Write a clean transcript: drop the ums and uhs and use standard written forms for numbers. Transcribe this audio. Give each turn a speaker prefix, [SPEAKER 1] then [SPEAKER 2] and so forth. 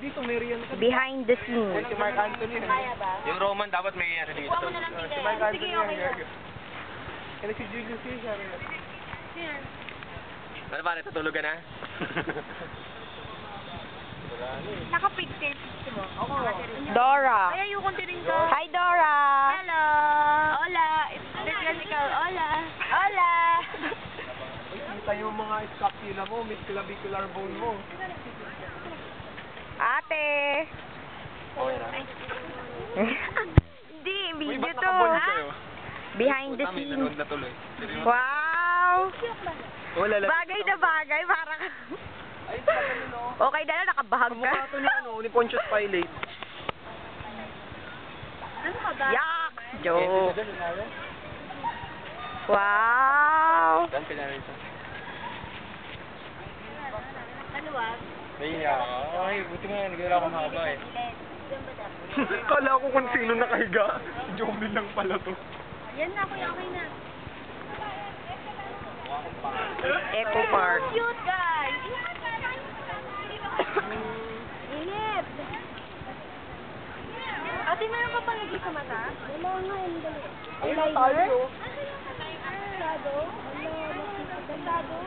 [SPEAKER 1] dito, Marian.
[SPEAKER 2] Behind the scenes.
[SPEAKER 1] Si Mark Anthony.
[SPEAKER 3] Kaya ba?
[SPEAKER 4] Yung Roman dapat may ano dito.
[SPEAKER 3] Kuha mo na lang
[SPEAKER 1] Si
[SPEAKER 3] tigay.
[SPEAKER 1] Mark
[SPEAKER 3] Sige,
[SPEAKER 1] Anthony.
[SPEAKER 3] okay na.
[SPEAKER 1] Kaya si Julius Caesar.
[SPEAKER 3] Yan.
[SPEAKER 4] Ano ba, natutulog ka na?
[SPEAKER 3] Naka-pigtail mo. Ako.
[SPEAKER 2] Dora.
[SPEAKER 3] Ay, ayokong tiring ka.
[SPEAKER 2] Hi, Dora.
[SPEAKER 3] Hello. Hola. It's Jessica. Hola. Hola.
[SPEAKER 1] Kita yung mga scapula mo, may clavicular bone mo.
[SPEAKER 2] Ate.
[SPEAKER 4] Okay na.
[SPEAKER 2] Hindi,
[SPEAKER 4] Uy,
[SPEAKER 2] video
[SPEAKER 4] ba't
[SPEAKER 2] to.
[SPEAKER 4] nakabond kayo?
[SPEAKER 2] Behind the
[SPEAKER 4] Puta, may
[SPEAKER 2] scenes.
[SPEAKER 4] nanood na tuloy.
[SPEAKER 2] Wow.
[SPEAKER 4] Wala lang.
[SPEAKER 2] Bagay na bagay. Parang...
[SPEAKER 1] Ay, pagano no?
[SPEAKER 2] Okay na lang, nakabahag ka.
[SPEAKER 1] Kamukha to ni ano, ni Pontius Pilate.
[SPEAKER 3] Ano ka ba?
[SPEAKER 2] Yak! Joke. Wow.
[SPEAKER 4] Dan ka na rin ito.
[SPEAKER 3] Ano ba?
[SPEAKER 4] Nahiya ka. Ay, buti nga, nagdala ako mahaba eh.
[SPEAKER 1] Kala ko kung sino nakahiga. Si Jomel lang pala to.
[SPEAKER 3] Yan na, kuya. Okay na.
[SPEAKER 2] Eco Park.
[SPEAKER 3] Cute, guys. Inip. Ate, meron ka pang lagi sa mata? Wala nga, hindi.
[SPEAKER 1] Ay, tayo.
[SPEAKER 3] Shadow? Shadow?